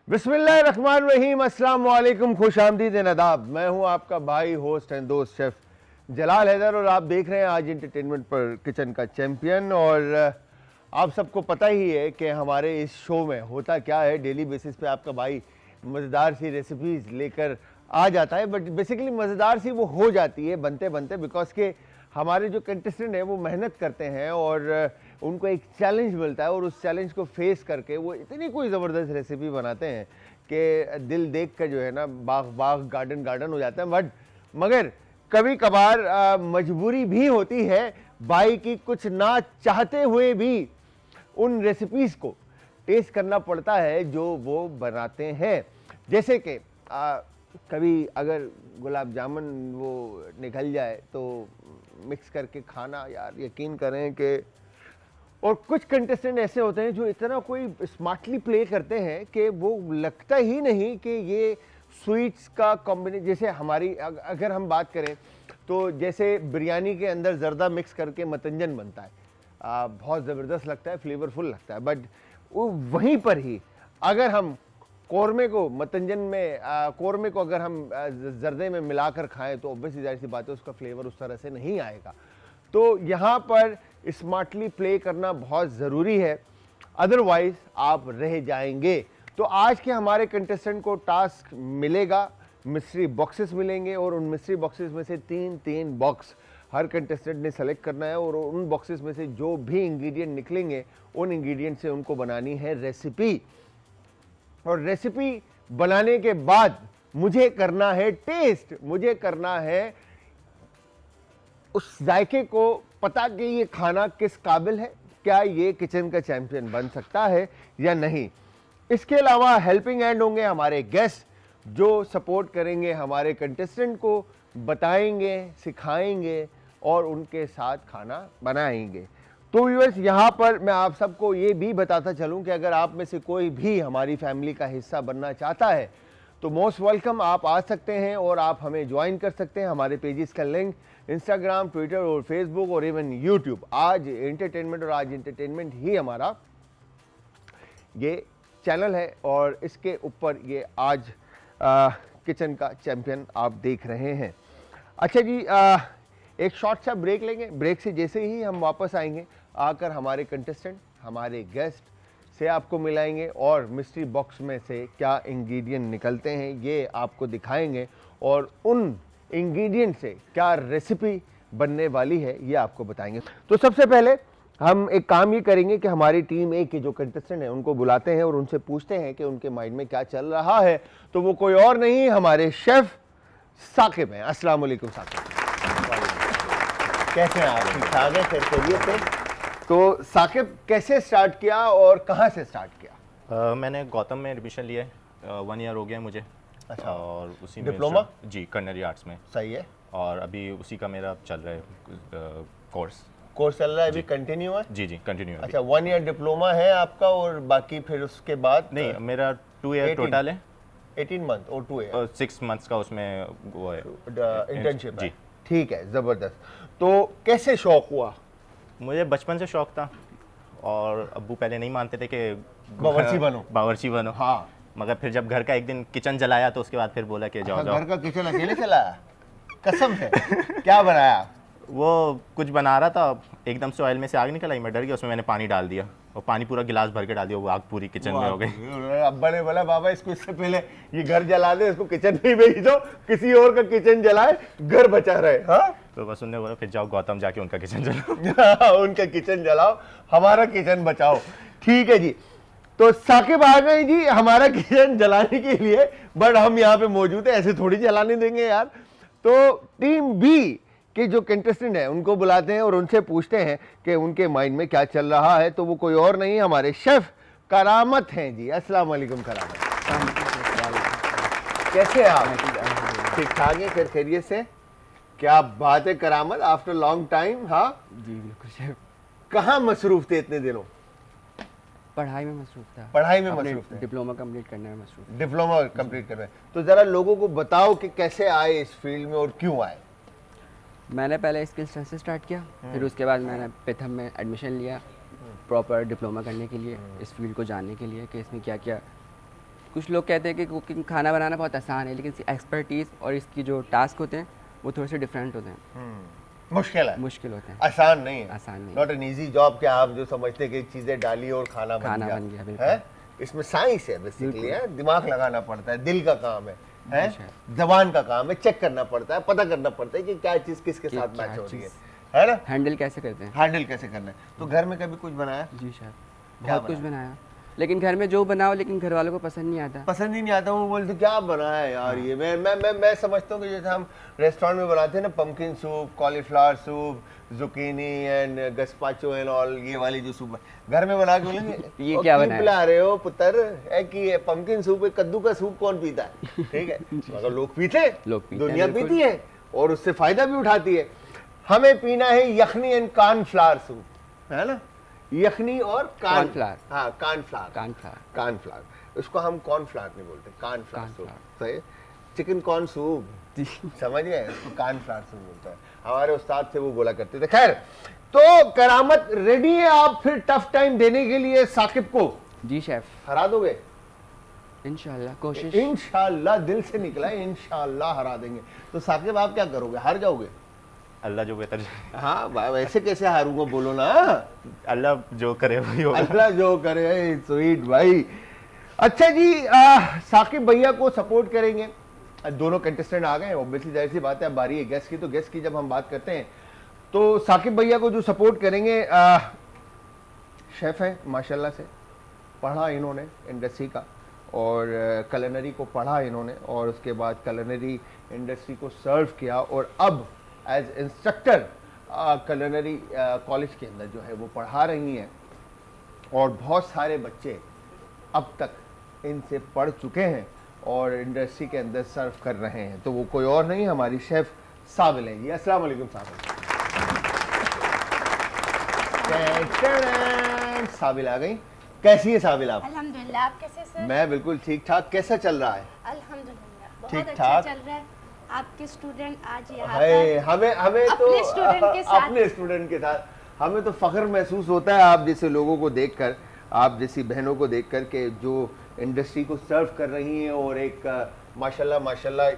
बिस्मिल्लाहिर्रहमानिर्रहीम, अस्सलाम वालेकुम, खुश आमदीद नदाब। मैं हूं आपका भाई, होस्ट एंड दोस्त शेफ़ जलाल हैदर और आप देख रहे हैं आज एंटरटेनमेंट पर किचन का चैम्पियन। और आप सबको पता ही है कि हमारे इस शो में होता क्या है। डेली बेसिस पे आपका भाई मज़ेदार सी रेसिपीज़ लेकर आ जाता है, बट बेसिकली मज़ेदार सी वो हो जाती है बनते बनते, बिकॉज के हमारे जो कंटेस्टेंट हैं वो मेहनत करते हैं और उनको एक चैलेंज मिलता है और उस चैलेंज को फेस करके वो इतनी कोई ज़बरदस्त रेसिपी बनाते हैं कि दिल देख कर जो है ना बाग बाग गार्डन गार्डन हो जाता है। बट मगर कभी कभार मजबूरी भी होती है भाई की, कुछ ना चाहते हुए भी उन रेसिपीज़ को टेस्ट करना पड़ता है जो वो बनाते हैं। जैसे कि कभी अगर गुलाब जामुन वो निकल जाए तो मिक्स करके खाना, यार यकीन करें कि और कुछ कंटेस्टेंट ऐसे होते हैं जो इतना कोई स्मार्टली प्ले करते हैं कि वो लगता ही नहीं कि ये स्वीट्स का कॉम्बिनेशन। जैसे हमारी अगर हम बात करें तो जैसे बिरयानी के अंदर जर्दा मिक्स करके मतंजन बनता है, बहुत ज़बरदस्त लगता है, फ्लेवरफुल लगता है। बट वो वहीं पर ही अगर हम कौरमे को मतंजन में कौरमे को अगर हम जर्दे में मिलाकर खाएं तो ऑब्वियसली जाहिर सी बात है उसका फ्लेवर उस तरह से नहीं आएगा। तो यहाँ पर स्मार्टली प्ले करना बहुत ज़रूरी है, अदरवाइज आप रह जाएंगे। तो आज के हमारे कंटेस्टेंट को टास्क मिलेगा, मिस्ट्री बॉक्सेस मिलेंगे और उन मिस्ट्री बॉक्सेस में से तीन बॉक्स हर कंटेस्टेंट ने सेलेक्ट करना है और उन बॉक्सेस में से जो भी इंग्रेडिएंट निकलेंगे उन इंग्रेडिएंट से उनको बनानी है रेसिपी। और रेसिपी बनाने के बाद मुझे करना है टेस्ट, मुझे करना है उस जायके को पता कि ये खाना किस काबिल है, क्या ये किचन का चैंपियन बन सकता है या नहीं। इसके अलावा हेल्पिंग हैंड होंगे हमारे गेस्ट जो सपोर्ट करेंगे हमारे कंटेस्टेंट को, बताएंगे, सिखाएंगे और उनके साथ खाना बनाएंगे। तो व्यूअर्स, यहाँ पर मैं आप सबको ये भी बताता चलूँ कि अगर आप में से कोई भी हमारी फैमिली का हिस्सा बनना चाहता है तो मोस्ट वेलकम, आप आ सकते हैं और आप हमें ज्वाइन कर सकते हैं। हमारे पेजेस का लिंक इंस्टाग्राम, ट्विटर और फेसबुक और इवन यूट्यूब, आज एंटरटेनमेंट और आज एंटरटेनमेंट ही हमारा ये चैनल है और इसके ऊपर ये आज किचन का चैंपियन आप देख रहे हैं। अच्छा जी, एक शॉर्ट सा ब्रेक लेंगे। ब्रेक से जैसे ही हम वापस आएंगे आकर हमारे कंटेस्टेंट, हमारे गेस्ट से आपको मिलाएंगे और मिस्ट्री बॉक्स में से क्या इंग्रेडिएंट निकलते हैं ये आपको दिखाएंगे और उन इंग्रेडिएंट से क्या रेसिपी बनने वाली है ये आपको बताएंगे। तो सबसे पहले हम एक काम ये करेंगे कि हमारी टीम ए के जो कंटेस्टेंट हैं उनको बुलाते हैं और उनसे पूछते हैं कि उनके माइंड में क्या चल रहा है। तो वो कोई और नहीं, हमारे शेफ साकिब हैं। अस्सलाम वालेकुम साकिब, कैसे हैं आप? ठीक ठाक है, खैरियत से? तो साकिब, कैसे स्टार्ट किया और कहाँ से स्टार्ट किया? मैंने गौतम में एडमिशन लिया है, 1 ईयर हो गया मुझे। अच्छा, और उसी में डिप्लोमा? जी, कर्नरी आर्ट्स में। सही है। और अभी उसी का मेरा चल रहा है कोर्स चल रहा है, अभी कंटिन्यू है? जी कंटिन्यू। अच्छा, 1 ईयर डिप्लोमा है आपका और बाकी फिर उसके बाद? नहीं, मेरा 2 ईयर टोटल है। 18 मंथ और 2 ईयर 6 मंथ्स का उसमें वो है इंटर्नशिप है। जी। ठीक है, ज़बरदस्त। तो कैसे शौक हुआ? मुझे बचपन से शौक था और अब्बू पहले नहीं मानते थे कि बावर्ची बनो। हाँ, मगर फिर जब घर का एक दिन किचन जलाया तो उसके बाद फिर बोला कि जाओ घर का किचन अकेले चलाया? कसम से? क्या बनाया? वो कुछ बना रहा था, एकदम से ऑयल में से आग निकल आई, मैं डर गया, उसमें मैंने पानी डाल दिया और पानी पूरा गिलास भर के डाल दिया, वो आग पूरी किचन में हो गई। अब्बा ने बोला बाबा इसको इससे पहले ये घर जला दे, इसको किचन में भेज दो, किसी और का किचन जलाए, घर बचा रहे। हाँ, तो बस उन्होंने बोला फिर जाओ गौतम जाके उनका किचन जलाओ। उनका किचन जलाओ, हमारा किचन बचाओ। ठीक है जी। तो साकिब आ गए जी हमारा किचन जलाने के लिए, बट हम यहाँ पे मौजूद है, ऐसे थोड़ी जलाने देंगे यार। तो टीम बी के जो कंटेस्टेंट हैं उनको बुलाते हैं और उनसे पूछते हैं कि उनके माइंड में क्या चल रहा है। तो वो कोई और नहीं, हमारे शेफ करामत हैं जी। अस्सलाम वालेकुम करामत, कैसे हैं आप? ठीक ठाक है, फिर खैरियत से? क्या बात है करामत, आफ्टर लॉन्ग टाइम। हाँ जी बिल्कुल शेफ। कहाँ मसरूफ थे इतने दिनों? पढ़ाई में मसरूफ था। पढ़ाई में मसरूफ थे? डिप्लोमा कंप्लीट करने में मसरूफ। डिप्लोमा कंप्लीट कर रहे हैं। तो जरा लोगों को बताओ कि कैसे आए इस फील्ड में और क्यों आए? मैंने पहले स्किल स्ट्रेंथ से स्टार्ट किया, फिर उसके बाद मैंने पिथम में एडमिशन लिया प्रॉपर डिप्लोमा करने के लिए, इस फील्ड को जानने के लिए कि इसमें क्या क्या कुछ लोग कहते हैं कि कुकिंग खाना बनाना बहुत आसान है, लेकिन इसकी एक्सपर्टीज़ और इसकी जो टास्क होते हैं वो थोड़े से डिफरेंट होते हैं, मुश्किल है, मुश्किल होते हैं, आसान नहीं है, आसान नहीं। नॉट एन इजी जॉब कि आप जो समझते हैं कि चीजें डाली और खाना बन खाना गया, बन गया, बिल्कुल। है इसमें साइंस है बेसिकली, है दिमाग लगाना पड़ता है, दिल का काम है अच्छा। जबान का काम है, चेक करना पड़ता है, पता करना पड़ता है कि क्या चीज किसके कि साथ क्या मैच हो रही चीज़ है ना, हैंडल कैसे करते हैं। हैंडल कैसे करना है। तो घर में कभी कुछ बनाया? जी सर, क्या बहुत कुछ बनाया, लेकिन घर में जो बनाओ लेकिन घर वालों को पसंद नहीं आता। पसंद ही नहीं आता, वो बोलते क्या बनाया है यार ये। मैं समझता हूँ कि जैसे हम रेस्टोरेंट में बनाते हैं ना, pumpkin soup, cauliflower soup, zucchini and gazpacho and all, ये वाली जो सूप घर में बना के बोलेंगे ये "ओ, क्या क्यों बनाया?" पिला रहे हो पुत्र, है कि पंपकिन सूप है, कद्दू का सूप कौन पीता है, ठीक है मगर लोग पीते हैं, लोग पीते हैं, दुनिया बिल्कुल। पीती है और उससे फायदा भी उठाती है। हमें पीना है यखनी एंड कॉर्नफ्लावर सूप, है ना, यखनी और कॉर्नफ्लावर। हाँ कॉर्नफ्लावर, कॉर्नफ्लावर। कॉर्नफ्लावर, उसको हम कॉर्नफ्लावर नहीं बोलते, कॉर्नफ्लावर सूप, कॉर्नफ्लावर। सही, चिकन कॉर्न सूप, जी। समझ गए, उसको कॉर्नफ्लावर सूप बोलता है, हमारे उस्ताद थे वो बोला करते थे। खैर, तो करामत रेडी है आप फिर टफ टाइम देने के लिए साकिब को? जी शेफ, हरा दोगे? इंशाल्लाह कोशिश। इंशाल्लाह, दिल से निकला है इंशाल्लाह हरा देंगे। तो साकिब आप क्या करोगे, हार जाओगे? अल्लाह जो बेहतर, हाँ वैसे कैसे हारूंगा, बोलो ना। अल्लाह जो करे वही होगा। अल्लाह जो करे, स्वीट भाई। अच्छा जी, साकिब भैया को सपोर्ट करेंगे, दोनों कंटेस्टेंट आ गए, ऑब्वियसली जाहिर सी बात है, अब बारी है गेस्ट की, तो गेस्ट की जब हम बात करते हैं तो साकिब भैया को जो सपोर्ट करेंगे, शेफ है माशाल्लाह से, पढ़ा इन्होंने इंडस्ट्री का और कलनरी को पढ़ा इन्होंने और उसके बाद कलनरी इंडस्ट्री को सर्व किया और अब एज इंस्ट्रक्टर कलनरी कॉलेज के अंदर जो है वो पढ़ा रही हैं और बहुत सारे बच्चे अब तक इनसे पढ़ चुके हैं और इंडस्ट्री के अंदर सर्व कर रहे हैं। तो वो कोई और नहीं, हमारी शेफ साबिल हैं जी। अस्सलाम वालेकुम साबिल। साबिल आ गई, कैसी है साबिल आप? अल्हम्दुलिल्लाह, आप कैसे सर? मैं बिल्कुल ठीक ठाक। कैसा चल रहा है? अल्हम्दुलिल्लाह बहुत ठीक-ठाक। अच्छा चल रहा है। आपके स्टूडेंट आज यहाँ है, पर हमें तो अपने स्टूडेंट के साथ अपने स्टूडेंट के साथ हमें तो फख्र महसूस होता है आप जैसे लोगों को देखकर, आप जैसी बहनों को देखकर के जो इंडस्ट्री को सर्व कर रही हैं और एक माशाल्लाह माशाल्लाह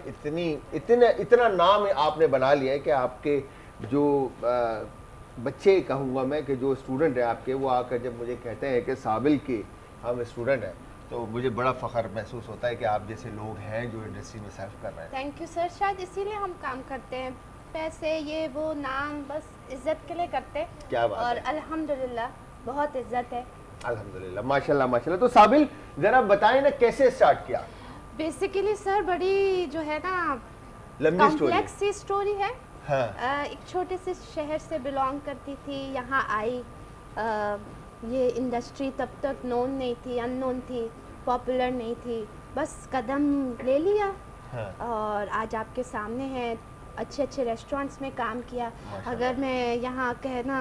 इतना नाम आपने बना लिया है कि आपके जो बच्चे कहूँगा मैं कि जो स्टूडेंट है आपके, वो आकर जब मुझे कहते हैं कि साबिल के हम स्टूडेंट हैं, तो मुझे बड़ा फ़ख्र महसूस होता है कि आप जैसे लोग हैं जो इंडस्ट्री में सर्व कर रहे हैं। थैंक यू सर, शायद इसीलिए हम काम करते हैं, पैसे ये वो नाम बस इज्जत के लिए करते हैं। क्या बात और है। अल्हम्दुलिल्लाह बहुत इज्जत है। अल्हम्दुलिल्लाह, माशाल्लाह माशाल्लाह। तो साबिल जरा बताएं ना कैसे स्टार्ट किया? बेसिकली सर बड़ी जो है ना लंबी स्टोरी। कॉम्प्लेक्स सी स्टोरी है। हाँ। एक छोटे से शहर से बिलोंग करती थी, यहाँ आई। ये इंडस्ट्री तब तक नोन नहीं थी, अननोन थी, पॉपुलर नहीं थी, बस कदम ले लिया। हाँ। और आज आपके सामने है, अच्छे अच्छे रेस्टोरेंट्स में काम किया। अगर मैं यहाँ कहना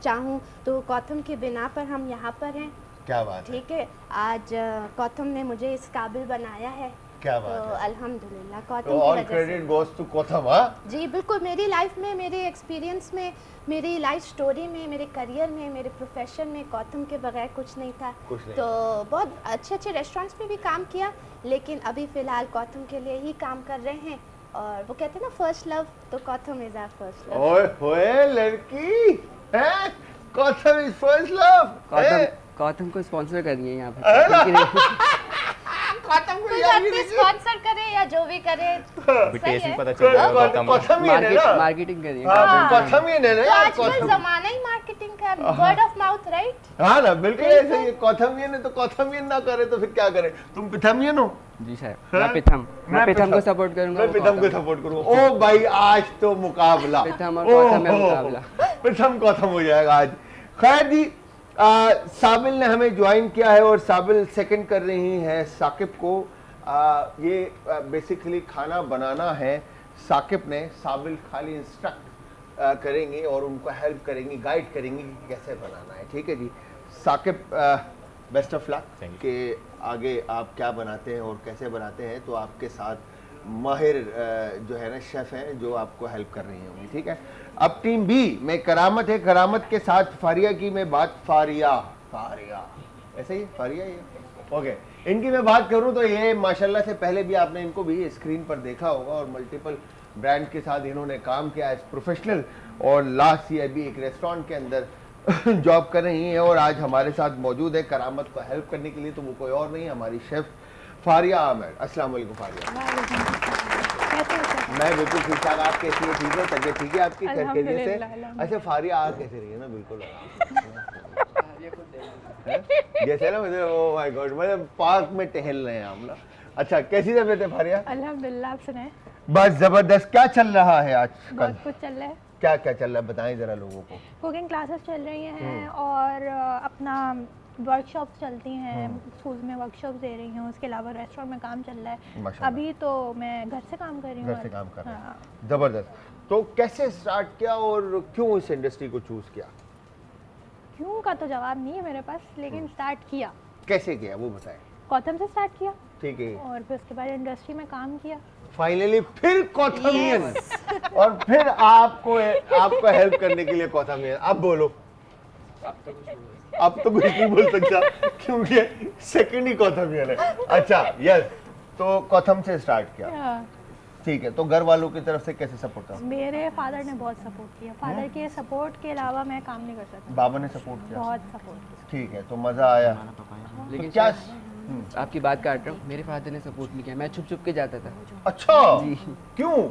चाहूँ तो गौतम के बिना पर हम यहाँ पर हैं। क्या बात है, ठीक है, आज गौतम ने मुझे इस काबिल बनाया है। क्या तो बात है। अल्हम्दुलिल्लाह गौतम तो की ऑल वजह से। Credit goes to Gautam. हाँ, जी बिल्कुल, मेरी लाइफ में, मेरे एक्सपीरियंस में, मेरी लाइफ स्टोरी में, मेरे करियर में, मेरे प्रोफेशन में गौतम के बगैर कुछ नहीं था। कुछ नहीं तो बहुत अच्छे अच्छे रेस्टोरेंट्स में भी काम किया, लेकिन अभी फ़िलहाल गौतम के लिए ही काम कर रहे हैं। और वो कहते हैं ना फर्स्ट लव, तो Gautam is our first love. ओए होए लड़की है, Gautam is first love. Gautam को स्पॉन्सर करनी है यहाँ पे। गौतम को कोई याद बात भी नहीं, नहीं। स्पॉन्सर करे या जो भी करे अभी सही टेस्ट भी है। पता चल जाएगा गौतम को। गौतम ही है ना। मार्केटिंग करिए। हाँ, गौतम ही है ना तो यार, आजकल गौतम। जमाना ही मार्केटिंग का, वर्ड ऑफ माउथ, राइट? हाँ ना, बिल्कुल ऐसे ही। गौतमियन है तो गौतमियन ना करे तो फिर क्या करे? तुम पिथमियन हो? जी सर, हाँ? मैं पिथम को सपोर्ट करूंगा। मैं वो पिथम को गौतम। सपोर्ट करूंगा। ओ भाई, आज तो मुकाबला पिथम और गौतम में ओहो, मुकाबला। पिथम गौतम हो जाएगा आज। खैर जी, साबिल ने हमें ज्वाइन किया है और साबिल सेकंड कर रही हैं साकिब को। ये बेसिकली खाना बनाना है साकिब ने, साबिल खाली इंस्ट्रक्ट करेंगे और उनको हेल्प करेंगी, गाइड करेंगी कि कैसे बनाना है। ठीक है जी Saqib, best of luck Thank you. कि आगे आप क्या बनाते हैं और कैसे बनाते हैं। तो आपके साथ माहिर जो है ना शेफ़ हैं जो आपको हेल्प कर रही होंगी। ठीक है, अब टीम बी में करामत है, करामत के साथ फारिया की मैं बात। फारिया ऐसे ही फारिया, ये ओके इनकी मैं बात करूं तो ये माशाल्लाह से पहले भी आपने इनको भी स्क्रीन पर देखा होगा और मल्टीपल ब्रांड के साथ इन्होंने काम किया एज प्रोफेशनल और लास्ट ईयर भी एक रेस्टोरेंट के अंदर जॉब कर रही हैं और आज हमारे साथ मौजूद है करामत को हेल्प करने के लिए। तो वो कोई और नहीं हमारी शेफ फारिया आमिर। अस्सलाम वालेकुम फारिया। मैं बिल्कुल ठीक ठाक। आप कैसी है? ठीक है? तबीयत ठीक है आपकी? खैर खैरियत से? अच्छा फारिया आप कैसे रही है ना बिल्कुल जैसे ना मुझे ओ माय गॉड मतलब पार्क में टहल रहे हैं हम ना। अच्छा कैसी तबीयत है फारिया? अल्हम्दुलिल्लाह, आप सुनाएं। बस जबरदस्त। क्या चल रहा है आजकल? बहुत कुछ चल रहा है। क्या क्या चल रहा है बताएं जरा लोगों को। कुकिंग क्लासेस चल रही हैं और अपना वर्कशॉप्स चलती हैं, स्कूल में वर्कशॉप दे रही हूँ। उसके अलावा रेस्टोरेंट में काम चल रहा है। माशाल्लाह। अभी तो मैं घर से काम कर रही हूँ। घर से काम कर रहे हैं। हाँ। जबरदस्त। तो कैसे स्टार्ट किया और क्यों इस इंडस्ट्री को चूज किया? क्यों का तो जवाब नहीं है मेरे पास, लेकिन स्टार्ट किया। कैसे किया वो बताएं। गौतम से स्टार्ट किया ठीक है। और फिर उसके बाद इंडस्ट्री में काम किया। फाइनली फिर कौथमियन और फिर आपको हेल्प करने के लिए कौथमियन। अब बोलो। अब तो कुछ नहीं बोल सकता क्योंकि सेकंड ही कौथमियन है। अच्छा यस तो कौथम से स्टार्ट किया हाँ। ठीक है। तो घर वालों की तरफ से कैसे सपोर्ट था? मेरे फादर ने बहुत सपोर्ट किया। फादर के सपोर्ट के अलावा मैं काम नहीं कर सकती। बाबा ने सपोर्ट किया? बहुत सपोर्ट किया। ठीक है। तो मजा आया? लेकिन तो क्या शेफ, आपकी बात काट रहा हूँ, मेरे फादर ने सपोर्ट नहीं किया। मैं छुप छुप के जाता था। अच्छा जी। क्यों?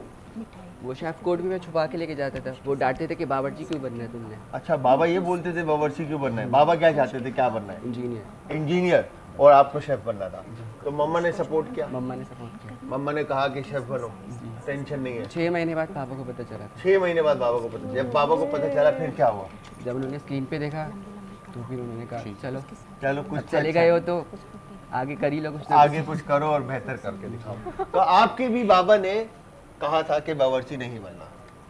वो शेफ कोड भी मैं छुपा के लेके जाता था। वो डांटते थे कि बावर्ची क्यों बनना है तुमने? अच्छा बाबा ये बोलते थे बावर्ची क्यों बनना है? बाबा क्या चाहते थे क्या बनना है? इंजीनियर। इंजीनियर। और आपको शेफ बनना था तो मम्मा ने सपोर्ट किया? मम्मा ने सपोर्ट किया। मम्मा ने कहा कि शेफ बनो टेंशन नहीं है। 6 महीने बाद पापा को पता चला था। 6 महीने बाद बाबा को पता जब बाबा को पता चला फिर क्या हुआ? जब उन्होंने स्क्रीन पे देखा तो फिर उन्होंने कहा चलो चलो कुछ चले गए हो तो आगे कर ही लो कुछ ना आगे कुछ करो और बेहतर करके दिखाओ। तो आपके भी बाबा ने कहा था कि बावर्ची नहीं बनना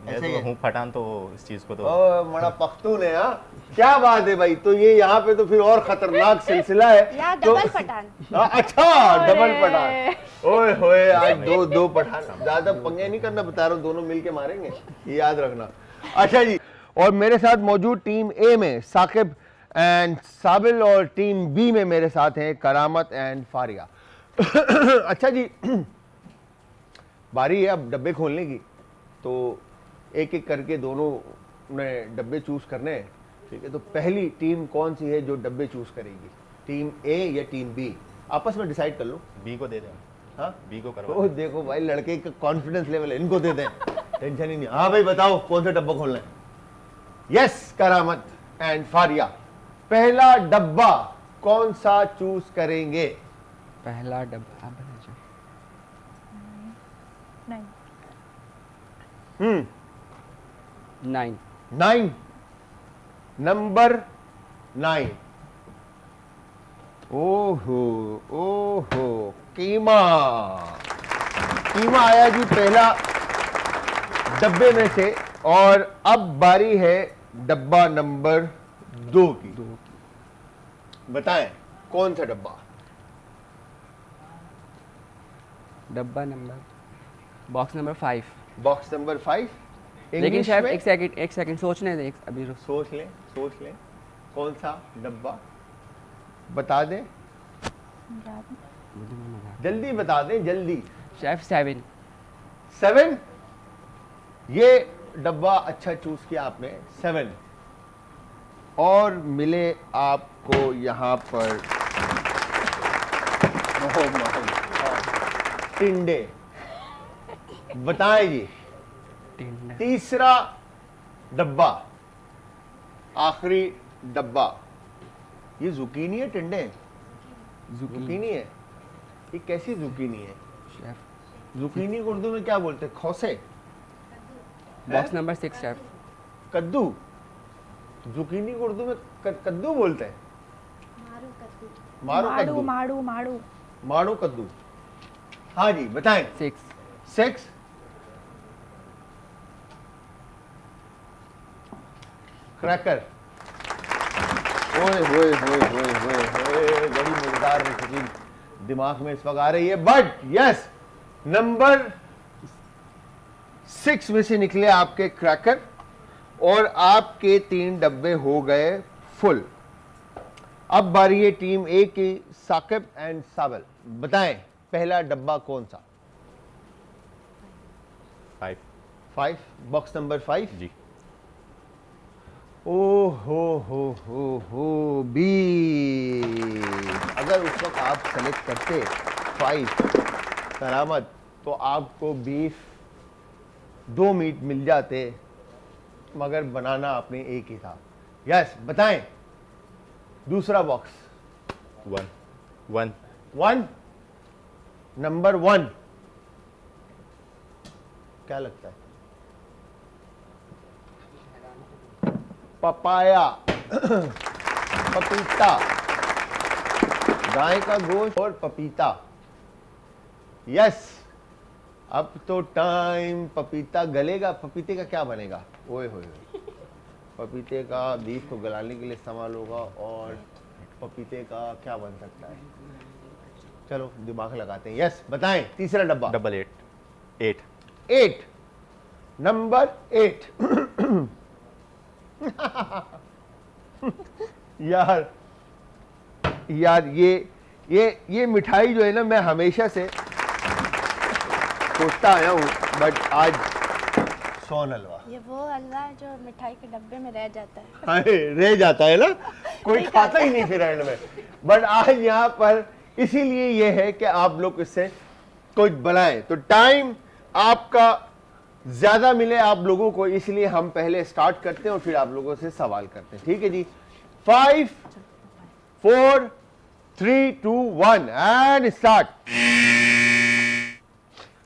ऐसे तो ही? हूँ पठान तो इस चीज़ को तो ओ मड़ा पख्तून है। हाँ क्या बात है भाई। तो ये यहाँ पे तो फिर और खतरनाक सिलसिला है। या तो डबल पठान। अच्छा डबल पठान। ओए होए आज दो पठान। ज्यादा पंगे नहीं करना बता रहा हूँ दोनों मिलके मारेंगे ये याद रखना। अच्छा जी और मेरे साथ मौजूद टीम ए में साकिब एंड साबिल और टीम बी में मेरे साथ हैं करामत एंड फारिया। अच्छा जी बारी है अब डब्बे खोलने की। तो एक एक करके दोनों ने डब्बे चूज करने हैं ठीक है। तो पहली टीम कौन सी है जो डब्बे चूज करेगी? टीम ए या टीम बी? आपस में डिसाइड कर लो। बी को दे दें। हाँ बी को करवा ओ देखो भाई लड़के का कॉन्फिडेंस लेवल है इनको दे दें टेंशन ही नहीं। हाँ भाई बताओ कौन सा डब्बा खोलना है? यस करामत एंड फारिया पहला डब्बा कौन सा चूज करेंगे? पहला डब्बा आप बना जाओ। नहीं। 9। 9 नंबर 9। ओहो ओहो कीमा कीमा आया जी पहला डब्बे में से। और अब बारी है डब्बा नंबर 2 की। बताएं कौन सा डब्बा? डब्बा number box number 5। Box number 5। लेकिन शेफ एक सेकंड सोचने दे अभी रुक। सोच लें कौन सा डब्बा बता दें जल्दी बता दें जल्दी। शेफ 7। 7 ये डब्बा अच्छा चूज किया आपने 7। और मिले आपको यहाँ पर टिंडे। बताएं जी तीसरा डब्बा आखिरी डब्बा ये जुकीनी है टिंडे? जुकीनी है। ये कैसी जुकीनी है? शेफ जुकीनी को उर्दू में क्या बोलते हैं? खौसे। Box number 6 chef. कद्दू। जुकीनी को उर्दू में कद्दू बोलते हैं। मारू कद्दू। मारो कद्दू। माड़ू माड़ू मारो कद्दू। हाँ जी बताएं। 6 क्रैकर। ओए होए होए होए होए होए बड़ी मजेदार रेसिपी दिमाग में इस वक्त आ रही है। बट यस नंबर 6 में से निकले आपके क्रैकर और आपके 3 डब्बे हो गए फुल। अब बारी है टीम ए की, साकिब एंड साबिल। बताएं पहला डब्बा कौन सा? 5 5, बॉक्स नंबर 5 जी। ओ हो बी। अगर उस वक्त आप सेलेक्ट करते 5 करामत, तो आपको बीफ 2 मीट मिल जाते, मगर बनाना आपने एक ही था। यस, बताएं दूसरा बॉक्स। 1 नंबर 1 क्या लगता है? पपाया पपीता, गाय का गोश्त और पपीता। यस, अब तो टाइम पपीता गलेगा। पपीते का क्या बनेगा? ओए होए, पपीते का बीफ को गलाने के लिए इस्तेमाल होगा, और पपीते का क्या बन सकता है? चलो दिमाग लगाते हैं। यस, बताएं तीसरा डब्बा। 8 नंबर 8 यार ये मिठाई जो है ना, मैं हमेशा से सोचता आया हूँ, बट आज सोन हलवा। ये वो हलवा है जो मिठाई के डब्बे में रह जाता है। अरे रह जाता है ना, कोई खाता ही नहीं फिर एंड में। बट आज यहाँ पर इसीलिए ये है कि आप लोग इससे कुछ बनाएं, तो टाइम आपका ज्यादा मिले आप लोगों को, इसलिए हम पहले स्टार्ट करते हैं और फिर आप लोगों से सवाल करते हैं। ठीक है जी? 5 4 3 2 1 एंड स्टार्ट।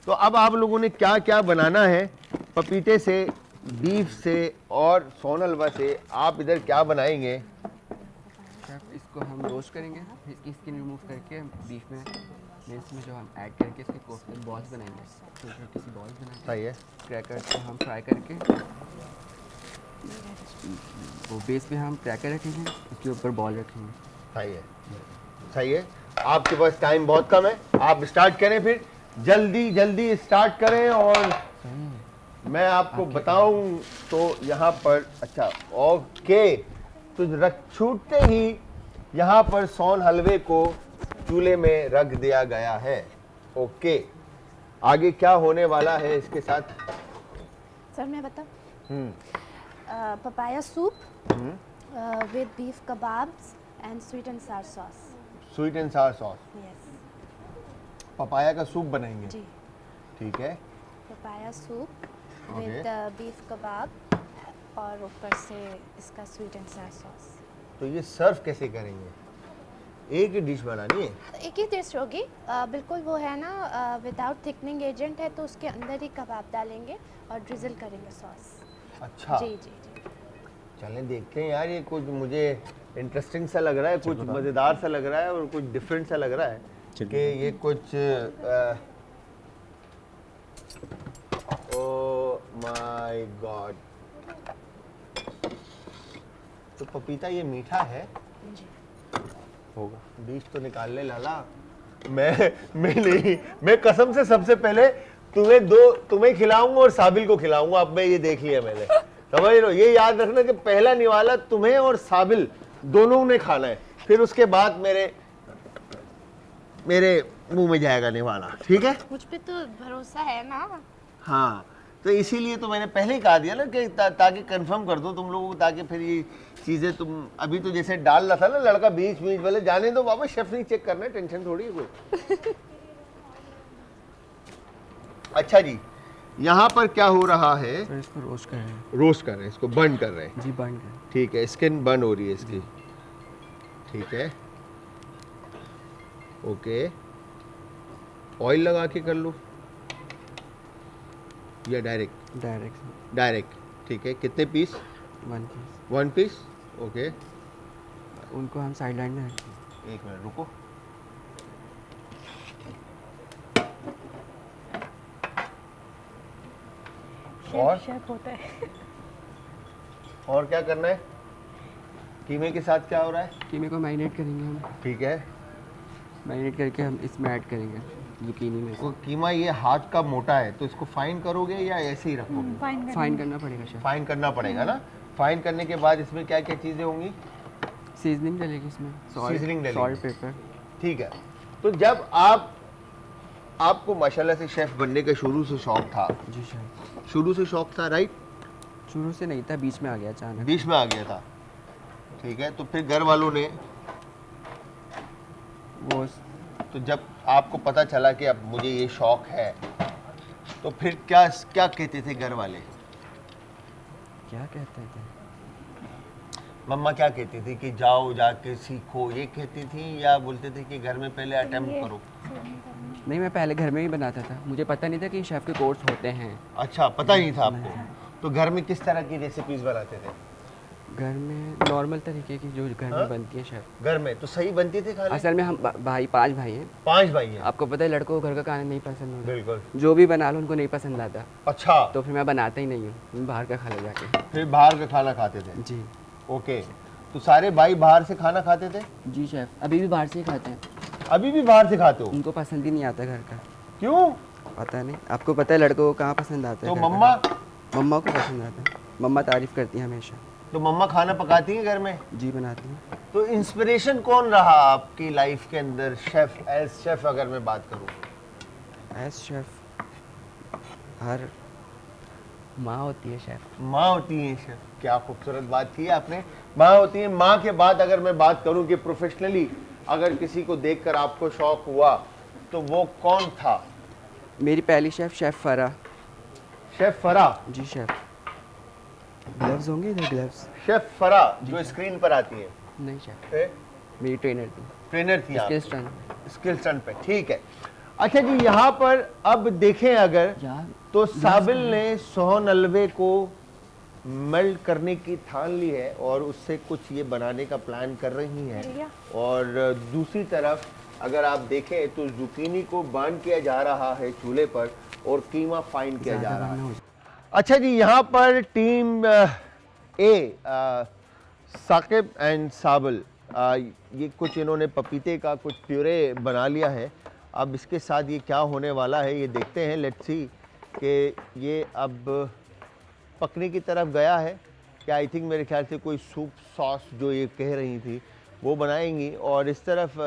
तो अब आप लोगों ने क्या क्या बनाना है पपीते से, बीफ से और सोन हलवा से। आप इधर क्या बनाएंगे? शेफ इसको हम रोस्ट करेंगे, इसकी स्किन रिमूव करके बीफ में इसमें जो हम ऐड करके इसके कोफ्ते बॉल्स बनाएंगे, छोटी छोटी सी बॉल्स बनाएंगे। सही है। क्रैकर्स को हम फ्राई करके वो बेस पे हम क्रैकर रखेंगे, उसके ऊपर बॉल रखेंगे। सही है, सही है। आपके पास टाइम बहुत कम है, आप स्टार्ट करें, फिर जल्दी जल्दी स्टार्ट करें। और मैं आपको बताऊं तो यहाँ पर, अच्छा ओके, तो छूटते ही यहाँ पर सोन हलवे को चूल्हे में रख दिया गया है। ओके, आगे क्या होने वाला है इसके साथ? सर मैं बताऊं? Papaya soup with beef kebabs and sweet and sour sauce. Sweet and sour sauce, yes papaya का सूप बनाएंगे। जी, ठीक है। Papaya soup Okay. With beef kebab और ऊपर से इसका स्वीट एंड सार सॉस। तो ये सर्व कैसे करेंगे? एक ही डिश बनानी है? एक ही डिश होगी, बिल्कुल वो है ना, विदाउट थिकनिंग एजेंट है, तो उसके अंदर ही कबाब डालेंगे और ड्रिजल करेंगे सॉस। अच्छा, जी जी जी। चलें देखते हैं यार, ये कुछ मुझे इंटरेस्टिंग सा लग रहा है, कुछ मज़ेदार सा लग रहा है और कुछ डिफरेंट सा लग रहा है कि ये कुछ ओह माय गॉड। तो पपीता ये मीठा है? जी। होगा, बीज तो निकाल ले लाला। मैं नहीं, मैं कसम से सबसे पहले तुम्हें खिलाऊंगा और साबिल को खिलाऊंगा। अब मैं ये देख लिया मैंने, समझ लो। ये याद रखना कि पहला निवाला तुम्हें और साबिल दोनों ने खाना है, फिर उसके बाद मेरे मुंह में जाएगा निवाला। ठीक है? मुझ पे तो भरोसा है ना। हाँ, तो इसीलिए तो मैंने पहले ही कहा दिया ना कि ताकि कंफर्म कर दो तुम लोगों को, ताकि फिर ये चीज़ें तुम अभी तो जैसे डाल रहा था ना लड़का बीच बीच वाले, जाने दो बाबा, शेफ नहीं चेक करना है, टेंशन थोड़ी है कोई। अच्छा जी, यहाँ पर क्या हो रहा है? फिर इसको रोस्ट कर रहे हैं। रोस्ट कर रहे हैं, इसको बर्न कर रहे हैं। जी, बर्न कर। ठीक है, स्किन बर्न हो रही है इसकी। ठीक है, ओके। ऑयल लगा के कर लो या डायरेक्ट? डायरेक्ट। ठीक है, कितने पीस? 1 पीस। 1 piece, okay. उनको हम साइड लाइन में रखेंगे। एक मिनट रुको। और? शेफ होता है। और क्या करना है? कीमे के साथ क्या हो रहा है? कीमे को मैरिनेट करेंगे हम। ठीक है, मैरिनेट करके हम इसमें ऐड करेंगे जुकीनी में। तो कीमा ये हाथ का मोटा है, तो इसको फाइन करोगे या ऐसे ही रखोगे? फाइन फाइन करना पड़ेगा शेफ। फाइन करना पड़ेगा ना। फाइन करने के बाद इसमें क्या क्या चीज़ें होंगी? सीजनिंग डलेगी इसमें, Seasoning डलेगी। Salt, paper. ठीक है। तो जब आपको माशाल्लाह से शेफ बनने का शुरू से शौक था, जी शेफ। शुरू से शौक था, राइट? शुरू से नहीं था, बीच में आ गया अचानक। बीच में आ गया था, ठीक है। तो फिर घर वालों ने, वो तो जब आपको पता चला कि अब मुझे ये शौक है, तो फिर क्या क्या कहते थे घर वाले? क्या कहते थे? मम्मा क्या कहती थी कि जाओ जाके सीखो, ये कहती थी, या बोलते थे कि घर में पहले अटेम्प्ट करो? नहीं, मैं पहले घर में ही बनाता था, मुझे पता नहीं था कि शेफ़ के कोर्स होते हैं। अच्छा, पता ही नहीं था आपको। तो घर में किस तरह की रेसिपीज बनाते थे? घर में नॉर्मल तरीके की जो घर हाँ? में बनती है शेफ़। घर में तो सही बनती थी खाने? असल में हम भाई 5 भाई हैं। 5 भाई हैं। आपको पता है लड़कों को घर का खाना नहीं पसंद होता, बिल्कुल। जो भी बना लो उनको नहीं पसंद आता, अच्छा, तो फिर मैं बनाता ही नहीं हूँ, मैं बाहर का खा ले जाके। फिर बाहर का खाना खाते थे? जी ओके। तो सारे भाई बाहर से खाना खाते थे? जी शेफ़, अभी भी बाहर से ही खाते हैं, अभी भी बाहर से खाते हो? उनको पसंद ही नहीं आता घर का। क्यों? पता नहीं, आपको पता है लड़कों को कहाँ पसंद आता है तो घर का मम्मा? खाना? मम्मा को पसंद आता है, मम्मा तारीफ़ करती है हमेशा। तो मम्मा खाना पकाती हैं घर में? जी बनाती हैं। तो इंस्पिरेशन कौन रहा आपकी लाइफ के अंदर, शेफ, एज शेफ अगर मैं बात करूं? एज शेफ़ हर माँ होती है शेफ़। माँ होती है शेफ। क्या खूबसूरत बात की है आपने, माँ होती है। माँ के बाद अगर मैं बात करूं कि प्रोफेशनली अगर किसी को देखकर आपको शौक हुआ, तो वो कौन था? मेरी पहली शेफ़ फरा। शेफ फरा? जी शेफ़। ग्लव्स होंगे इधर, ग्लव्स? शेफ फरा जो स्क्रीन पर आती है? नहीं शेफ़, फिर मेरी ट्रेनर थी, ट्रेनर थी आप? Skills trainer. स्किल स्टंट पे, ठीक है। अच्छा जी, यहाँ पर अब देखें अगर, यार तो साबिल ने सोहन हलवे को मेल्ट करने की ठान ली है और उससे कुछ ये बनाने का प्लान कर रही हैं। और दूसरी तरफ अगर आप देखें तो जुकीनी को बर्न किया जा रहा है चूल्हे पर और कीमा फाइन किया जा रहा है। अच्छा जी, यहाँ पर टीम ए साकिब एंड साबिल, ये कुछ इन्होंने पपीते का कुछ प्यूरे बना लिया है। अब इसके साथ ये क्या होने वाला है ये देखते हैं। लेट्स सी कि ये अब पकने की तरफ गया है क्या। आई थिंक मेरे ख्याल से कोई सूप सॉस जो ये कह रही थी वो बनाएंगी। और इस तरफ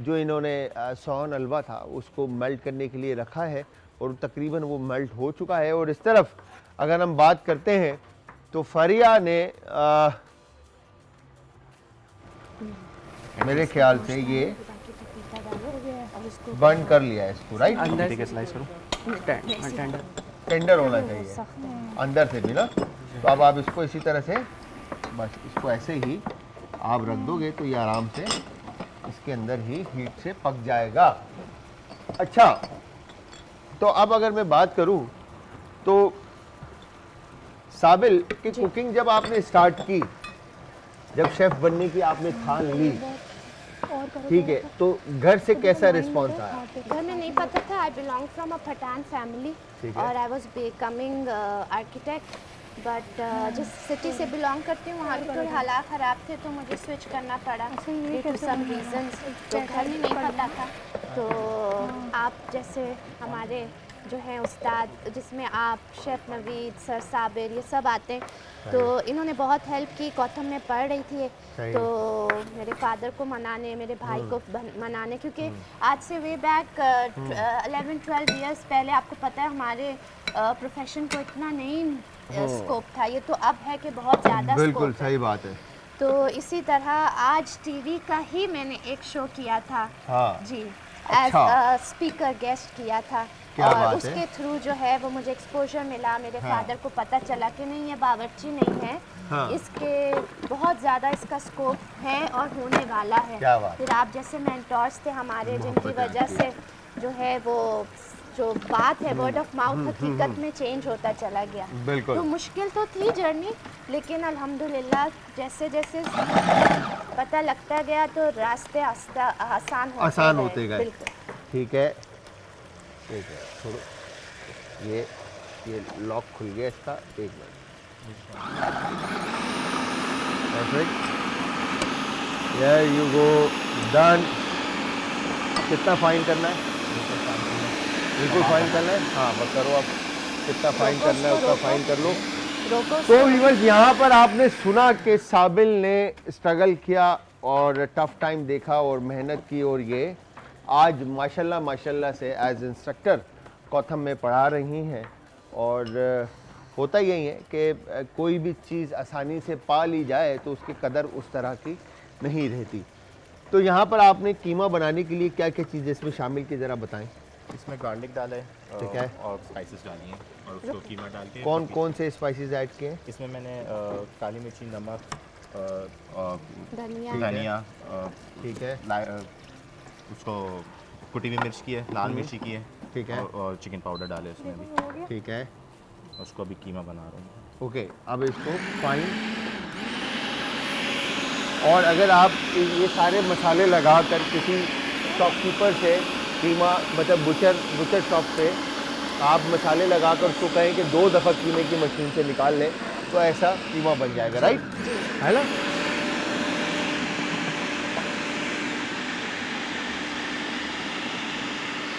जो इन्होंने सोहन हलवा था उसको मेल्ट करने के लिए रखा है और तकरीबन वो मेल्ट हो चुका है। और इस तरफ अगर हम बात करते हैं तो फरिया ने मेरे ख्याल से ये बर्न कर लिया है इसको, राइट? अंदर ठीक है, स्लाइस करो। टेंडर। टेंडर होना चाहिए अंदर से भी ना। तो अब आप इसको इसी तरह से बस इसको ऐसे ही आप रख दोगे तो ये आराम से इसके अंदर ही हीट से पक जाएगा। अच्छा, तो अब अगर मैं बात करूं तो साबिल की कुकिंग जब आपने स्टार्ट की, जब शेफ बनने की आपने ठान ली, ठीक है, तो घर से कैसा रिस्पॉन्स आया? घर में नहीं पता था। I belong from a Pathan family ठीक है। और I was becoming architect, but जिस सिटी से बिलोंग करती हूँ वहाँ भी थोड़े हालात ख़राब थे तो मुझे स्विच करना पड़ा ड्यू टू सम रीजंस। तो घर में नहीं पता था। तो आप जैसे हमारे जो हैं उस्ताद, जिसमें आप शेफ़ नवीद, सर साबिर, ये सब आते हैं, तो इन्होंने बहुत हेल्प की। कौथम में पढ़ रही थी तो मेरे फादर को मनाने, मेरे भाई को मनाने, क्योंकि आज से वे बैक 11-12 इयर्स पहले आपको पता है हमारे प्रोफेशन को इतना नहीं स्कोप था। ये तो अब है कि बहुत ज़्यादा बिल्कुल स्कोप है। सही बात है। तो इसी तरह आज टीवी का ही मैंने एक शो किया था। हाँ। जी, अच्छा। एज स्पीकर गेस्ट किया था। क्या और बात है? उसके थ्रू जो है वो मुझे एक्सपोजर मिला। मेरे हाँ। फादर को पता चला कि नहीं ये बावर्ची नहीं है, हाँ। इसके बहुत ज़्यादा इसका स्कोप है और होने वाला है। क्या बात। फिर आप जैसे मेंटोर्स थे हमारे, जिनकी वजह से जो है वो जो बात है वर्ड ऑफ माउथ हकीकत में चेंज होता चला गया। बिल्कुल। तो मुश्किल तो थी जर्नी, लेकिन अल्हम्दुलिल्लाह जैसे जैसे पता लगता गया तो रास्ते आसान होते गए। बिल्कुल। ठीक है, ठीक है, छोड़ो ये लॉक खुल गया इसका। एक minute, perfect, here you go, done. कितना फाइन करना है? बिल्कुल फाइन करना है। हाँ, बस करो आप, कितना फाइन करना है उसका फाइन कर लो। रोको तो व्यूअर्स यहाँ पर आपने सुना कि साबिल ने स्ट्रगल किया और टफ टाइम देखा और मेहनत की, और ये आज माशाल्लाह माशाल्लाह से एज इंस्ट्रक्टर कौथम में पढ़ा रही हैं। और होता यही है कि कोई भी चीज़ आसानी से पा ली जाए तो उसकी कदर उस तरह की नहीं रहती। तो यहाँ पर आपने कीमा बनाने के लिए क्या क्या चीज़ें इसमें शामिल की, ज़रा बताएं। इसमें गार्लिक डाला है, ठीक है। और स्पाइसेस डाली हैं और उसको कीमा डाल के कौन कौन से स्पाइसेस ऐड किए हैं? इसमें मैंने काली मिर्ची, नमक, धनिया धनिया, ठीक है, उसको कुटी हुई मिर्च की है, लाल मिर्ची की है, ठीक है, और चिकन पाउडर डाले उसमें भी। ठीक है, उसको अभी कीमा बना रहा हूँ। ओके। अब इसको फाइन, और अगर आप ये सारे मसाले लगाकर किसी शॉपकीपर से कीमा, मतलब बुचर शॉप पे आप मसाले लगाकर उसको कहें कि 2 दफ़ा कीमे की मशीन से निकाल लें तो ऐसा कीमा बन जाएगा, राइट, है ना।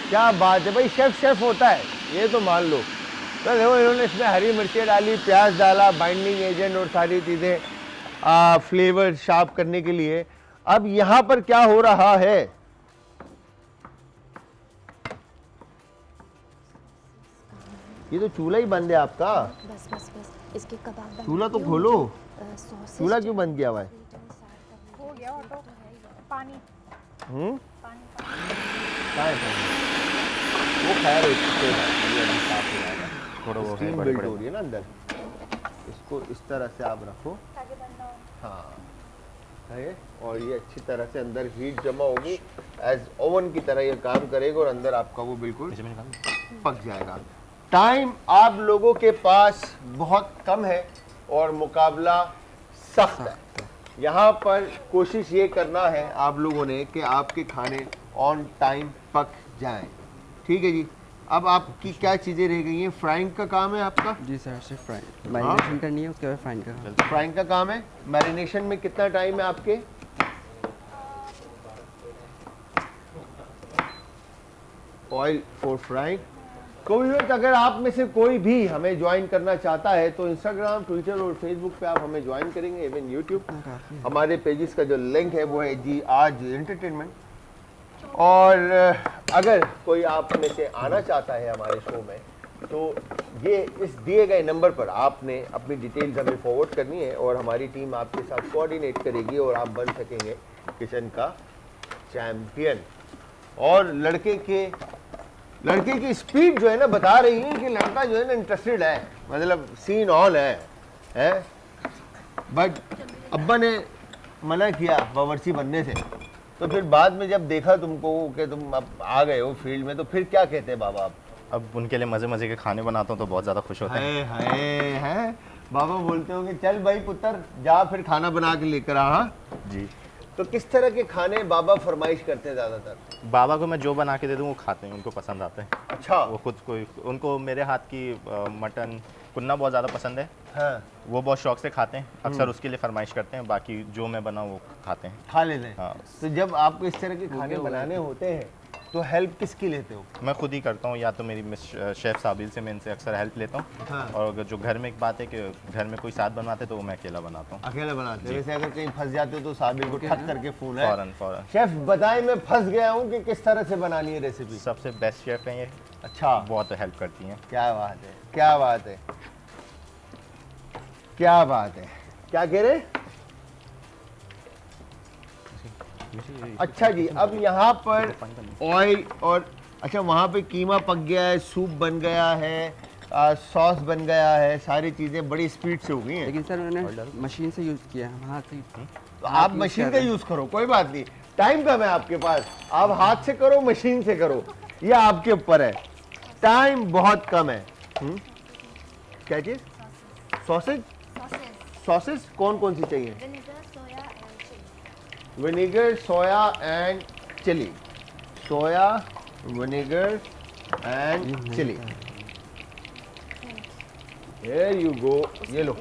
क्या बात है भाई, शेफ होता है ये तो मान लो। तो देखो इन्होंने इसमें हरी मिर्चें डाली, प्याज डाला, बाइंडिंग एजेंट और सारी चीज़ें फ्लेवर शार्प करने के लिए। अब यहाँ पर क्या हो रहा है, ये तो चूल्हा ही बंद है आपका। बस बस बस इसके कबाब बना चूल्हा तो देती हूँ। खोलो, सॉसेज चूल्हा क्यों बंद किया हुआ है? हो गया ऑटो। पानी हम्म, पानी कहाँ है पानी? वो खैर ये अभी साफ हो जाएगा, थोड़ा वो है स्टीम बड़े बिल्ट बड़े। हो रही है ना अंदर। इसको इस तरह से आप रखो, ताकि बंदा हो। हाँ है, और ये अच्छी तरह से अंदर हीट जमा होगी, एज ओवन की तरह ये काम करेगा और अंदर आपका वो बिल्कुल इसमें निकाल। पक जाएगा। टाइम आप लोगों के पास बहुत कम है और मुकाबला सख्त है। यहाँ पर कोशिश ये करना है आप लोगों ने कि आपके खाने ऑन टाइम पक जाएं, ठीक है जी। अब आपकी क्या चीज़ें रह गई हैं? फ्राइंग का काम है आपका? जी सर, सिर्फ फ्राई मैरिनेशन करनी है, उसके बाद फ्राइंग करना है। फ्राइंग का काम है। मैरिनेशन में कितना टाइम है आपके? Oil for frying. कोई अगर आप में से कोई भी हमें ज्वाइन करना चाहता है तो इंस्टाग्राम, ट्विटर और फेसबुक पे आप हमें ज्वाइन करेंगे, इवन यूट्यूब। हमारे पेजेस का जो लिंक है वो है जी आज एंटरटेनमेंट। और अगर कोई आप में से आना चाहता है हमारे शो में तो ये इस दिए गए नंबर पर आपने अपनी डिटेल्स हमें फॉरवर्ड करनी है और हमारी टीम आपके साथ कोऑर्डिनेट करेगी और आप बन सकेंगे किचन का चैम्पियन। और लड़के की स्पीड जो है ना बता रही है कि लड़का जो है ना इंटरेस्टेड है, मतलब सीन ऑन है? बट अब्बा ने मना किया बावर्ची बनने से, तो फिर बाद में जब देखा तुमको कि तुम अब आ गए हो फील्ड में तो फिर क्या कहते हैं बाबा? अब उनके लिए मज़े मज़े के खाने बनाता हूँ तो बहुत ज़्यादा खुश होते हैं। हाय हाय बाबा बोलते हो कि चल भाई पुत्र जा फिर खाना बना के लेकर आ। हाँ? जी। तो किस तरह के खाने बाबा फरमाइश करते हैं ज़्यादातर? बाबा को मैं जो बना के दे दूँ वो खाते हैं, उनको पसंद आते हैं। अच्छा। वो खुद को, उनको मेरे हाथ की मटन कुन्ना बहुत ज़्यादा पसंद है। हाँ, वो बहुत शौक से खाते हैं, अक्सर उसके लिए फरमाइश करते हैं। बाकी जो मैं बनाऊँ वो खाते हैं। खा लेते हैं। हाँ। तो जब आपको इस तरह के खाने बनाने होते हैं तो हेल्प किसकी लेते हो? मैं खुद ही करता हूँ, या तो मेरी शेफ़ साबिल से मैं इनसे अक्सर हेल्प लेता हूँ। हाँ। और अगर जो घर में एक बात है कि घर में कोई साथ बनवाते तो वो मैं अकेला बनाता हूँ। अकेले बनाते हो? वैसे अगर कहीं फंस जाते हो तो साबिर को ठक करके फोन है। फ़ौरन शेफ बताएं मैं फंस गया हूँ कि किस तरह से बनानी है रेसिपी। सबसे बेस्ट शेफ़ हैं ये, अच्छा, बहुत हेल्प करती हैं। क्या बात है, क्या बात है, क्या बात है। क्या कह रहे? अच्छा जी, अब यहाँ पर ऑयल और अच्छा वहाँ पे कीमा पक गया है, सूप बन गया है, सॉस बन गया है, सारी चीज़ें बड़ी स्पीड से हो गई हैं। लेकिन सर मैंने मशीन से यूज़ किया है, हाथ से। तो आप use मशीन कर का रहे हैं। यूज़ करो, कोई बात नहीं, टाइम कम है आपके पास, आप हाथ से करो मशीन से करो, ये आपके ऊपर है, टाइम बहुत कम है। क्या चीज़? सॉसेज? सॉसेज कौन कौन सी चाहिए? Vinegar, soya and chilli. Soya, vinegar and chilli. Here you go, ये लो,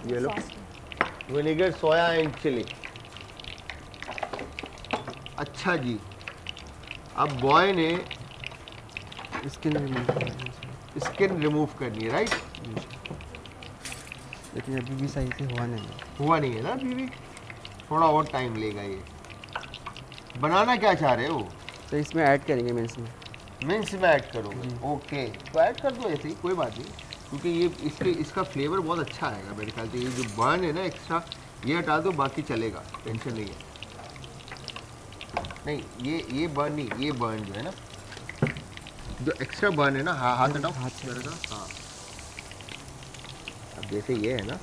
ये लो, विनेगर, सोया एंड चिली। अच्छा जी, अब बॉय ने स्किन रिमूव करनी है। स्किन रिमूव करनी है, राइट? लेकिन अभी भी सही से हुआ नहीं है। हुआ नहीं है ना अभी भी, थोड़ा और टाइम लेगा ये। बनाना क्या चाह रहे हो? तो इसमें ऐड करेंगे मिन्स में। मिन्स में ऐड करोगे? ओके, तो ऐड कर दो ऐसे ही, कोई बात नहीं, क्योंकि ये इसका फ्लेवर बहुत अच्छा आएगा मेरे ख्याल से। ये जो बर्न है ना एक्स्ट्रा, ये हटा दो, बाकी चलेगा, टेंशन नहीं है। नहीं, ये बर्न नहीं, ये बर्न जो है ना, जो एक्स्ट्रा बर्न है ना, हाथ हटाओ, हाथ से। जरा सा, हाँ। अब जैसे ये है ना,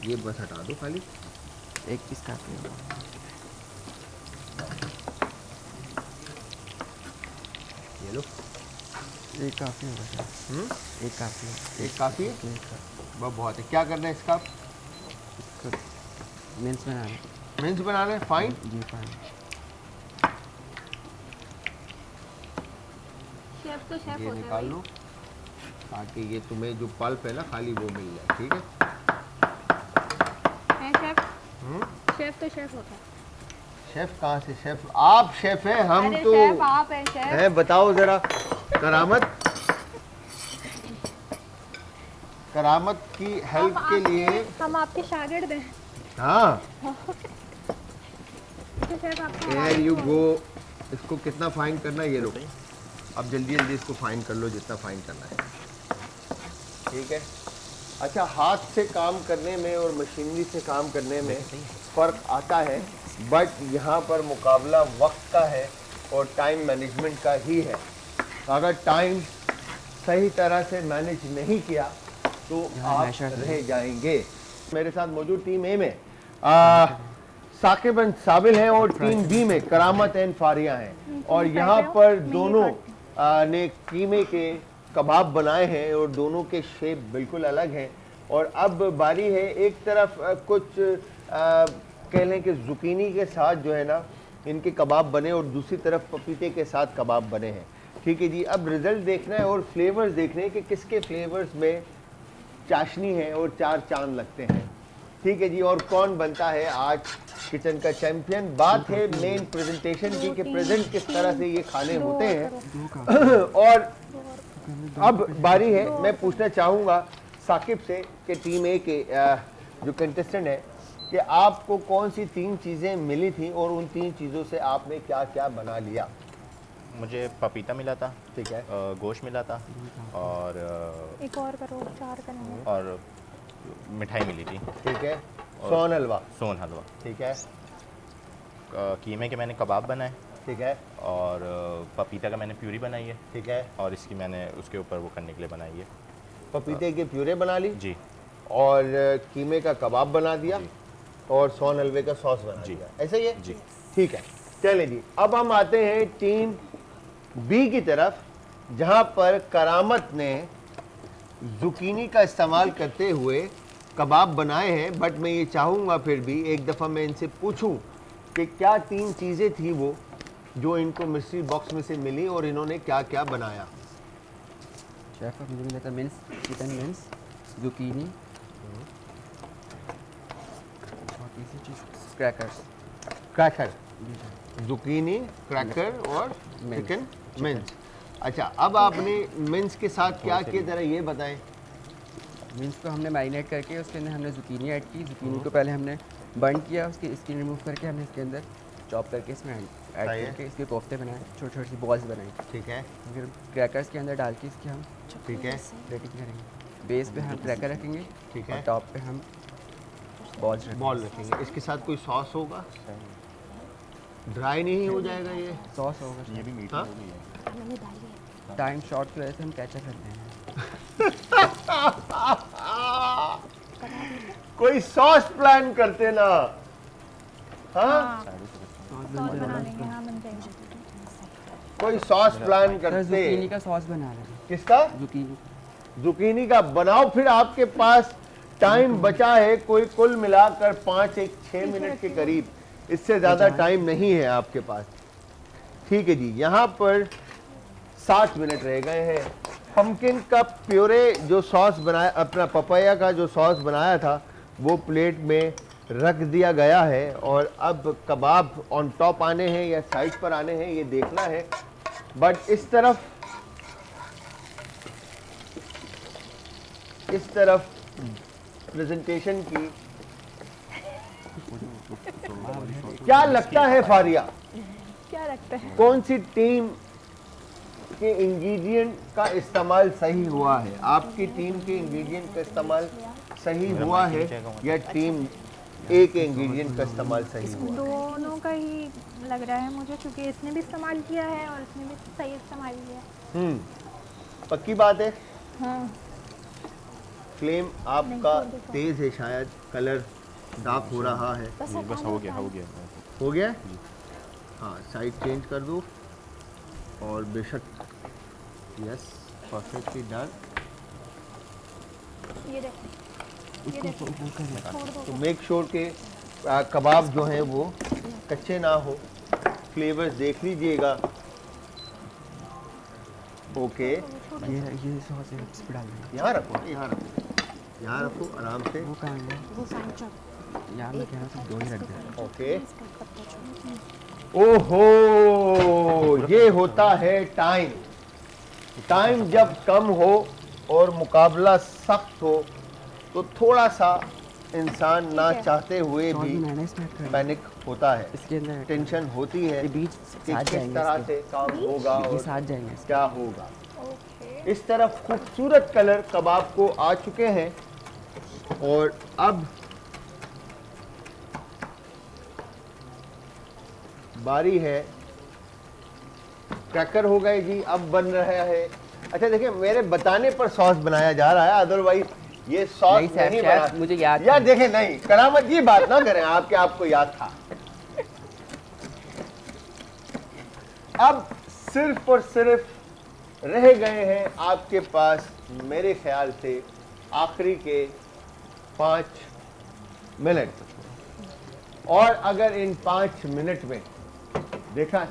ये बस हटा दो खाली। एक पीस काफ़ी होगा। ये लो, एक काफ़ी होगा शायद। एक काफ़ी है। एक काफ़ी है, एक का- बहुत है। क्या करना है इसका? इसको मिन्स बनाना है। मिन्स बनाना है, फाइन। जी फाइन। शेफ तो शेफ ये होता है निकाल भाई। लो, ताकि ये तुम्हें जो पल्प है ना खाली वो मिल जाए, ठीक है? हैं शेफ? शेफ तो शेफ होता है। शेफ कहाँ से शेफ? आप शेफ हैं, हम अरे तो शेफ आप हैं शेफ। हैं। बताओ जरा, करामत करामत की हेल्प के लिए। हम आपके शागिर्द हैं। हाँ, तो शेफ आपका एयर यू गो। इसको कितना फाइन करना है, ये लो। अब जल्दी जल्दी इसको फाइन कर लो, जितना फाइन करना है, ठीक है? अच्छा, हाथ से काम करने में और मशीनरी से काम करने में फ़र्क आता है, बट यहाँ पर मुकाबला वक्त का है और टाइम मैनेजमेंट का ही है। अगर टाइम सही तरह से मैनेज नहीं किया तो आप मैशर से। रह जाएंगे। मेरे साथ मौजूद टीम ए में साकिब एंड साबिल हैं और टीम बी में करामत एंड फारिया हैं। और यहाँ पर दोनों ने कीमे के कबाब बनाए हैं और दोनों के शेप बिल्कुल अलग हैं। और अब बारी है, एक तरफ कुछ कह लें कि जुकीनी के साथ जो है ना इनके कबाब बने और दूसरी तरफ पपीते के साथ कबाब बने हैं, ठीक है जी। अब रिजल्ट देखना है और फ्लेवर्स देखने हैं कि किसके फ्लेवर्स में चाशनी है और चार चांद लगते हैं, ठीक है जी। और कौन बनता है आज किचन का चैंपियन। बात है मेन प्रेजेंटेशन की कि प्रेजेंट किस तरह से ये खाने होते हैं। और अब बारी है, मैं पूछना चाहूँगा साकिब से कि टीम ए के जो कंटेस्टेंट है कि आपको कौन सी 3 चीज़ें मिली थी और उन 3 चीज़ों से आपने क्या क्या बना लिया। मुझे पपीता मिला था, ठीक है, गोश्त मिला था और एक और करो, 4 करेंगे। और मिठाई मिली थी, ठीक है, सोन हलवा, सोन हलवा। ठीक है, कीमे के मैंने कबाब बनाए ठीक है, और पपीता का मैंने प्यूरी बनाई है ठीक है। और इसकी मैंने उसके ऊपर वो करने के लिए बनाई है। पपीते के प्यूरे बना ली जी और कीमे का कबाब बना दिया जी। और सोन हलवे का सॉस बना जी। दिया, ऐसा ही है जी। ठीक है। चले जी, अब हम आते हैं टीम बी की तरफ, जहां पर करामत ने जुकीनी का इस्तेमाल करते हुए कबाब बनाए हैं। बट मैं ये चाहूँगा फिर भी एक दफ़ा मैं इनसे पूछूं कि क्या 3 चीज़ें थी वो जो इनको मिस्ट्री बॉक्स में से मिली और इन्होंने क्या क्या बनाया। शेफ का मुझे मिला था मिन्स, चिकन मिन्स, जुकीनी और तीसरी चीज़ क्रैकर्स। क्रैकर, जुकीनी, क्रैकर और मिन्स। Chicken mince. अच्छा, अब आपने मिन्स के साथ क्या किया, ज़रा ये बताएं। मिन्स को हमने मैरिनेट करके उसके अंदर हमने जुकीनी ऐड की। जुकीनी को पहले हमने बर्न किया, उसकी स्किन रिमूव करके हमने इसके अंदर चॉप करके इसमें ऐड सही है। करके इसके कोफ्ते बनाए, छोटी छोटी सी बॉल्स बनाई। ठीक है, फिर क्रैकर्स के अंदर डाल के इसके हम ठीक है, प्लेटिंग करेंगे। बेस पे हम क्रैकर रखेंगे, ठीक और है। टॉप पे हम बॉल्स रखेंगे। बॉल रखेंगे। इसके साथ कोई सॉस होगा, ड्राई नहीं हो जाएगा ये। सॉस होगा। ये भी मीट हाँ? टाइम शॉर्ट की वजह से हम कैचअप करते हैं। कोई सॉस प्लान करते ना, हाँ, सॉस बना लेंगे, हाँ बन जाएंगे। कोई सॉस प्लान सर जुकीनी करते। का सॉस बना रहे हैं। किसका? जुकीनी। जुकीनी का बनाओ, फिर आपके पास टाइम बचा है कोई कुल मिलाकर 5-6 मिनट के करीब, इससे ज़्यादा टाइम नहीं है आपके पास, ठीक है जी। यहाँ पर 7 मिनट रह गए हैं। पम्पकिन का प्योरे जो सॉस बनाया, अपना पपाया का जो सॉस बनाया था वो प्लेट में रख दिया गया है और अब कबाब ऑन टॉप आने हैं या साइड पर आने हैं ये देखना है। बट इस तरफ प्रेजेंटेशन की। क्या लगता है फारिया, क्या रखते हैं? कौन सी टीम के इंग्रेडिएंट का इस्तेमाल सही हुआ है? आपकी टीम के इंग्रेडिएंट का इस्तेमाल सही हुआ है या टीम ए के इंग्रेडिएंट का इस्तेमाल सही हुआ है? दोनों का ही लग रहा है मुझे, क्योंकि इसने भी इस्तेमाल किया है और इसने भी सही इस्तेमाल किया है। पक्की बात है। हाँ, फ्लेम आपका तेज है, शायद कलर डार्क हो रहा है। बस हो गया हो गया? हाँ, साइड चेंज कर दो और बेशक यस परफेक्टली डन। ये देखो, छोड़ दो। तो मेक श्योर के कबाब जो हैं वो कच्चे ना हो, फ्लेवर्स देख लीजिएगा। ओके, ये सॉस है, इस पे डाल देंगे। यहाँ रखो, यहाँ रखो, यहाँ रखो आराम से। वो कहाँ है? वो फाइन चॉप। यहाँ मैं कह रहा था 2 ही रख दे। ओके। ओहो, ये होता है टाइम। टाइम जब कम हो और मुकाबला सख्त हो तो थोड़ा सा इंसान ना चाहते हुए सॉस भी बनाना है इसमें ऐड करना है। पैनिक होता है, इसके अंदर टेंशन होती है ये बीज कि साथ किस जाएंगे तरह इसके। से काम होगा ये और साथ जाएंगे इसके। क्या होगा। ओके, इस तरफ खूबसूरत कलर कबाब को आ चुके हैं और अब बारी है, क्रैकर हो गए जी, अब बन रहा है। अच्छा देखिए, मेरे बताने पर सॉस बनाया जा रहा है, अदरवाइज ये सॉस नहीं सर, नहीं शेफ, बना। मुझे याद यार था। देखें, नहीं करामत की बात ना करें, आपको याद था। अब सिर्फ और सिर्फ रह गए हैं आपके पास मेरे ख्याल से आखिरी के 5 मिनट, और अगर इन 5 मिनट में देखा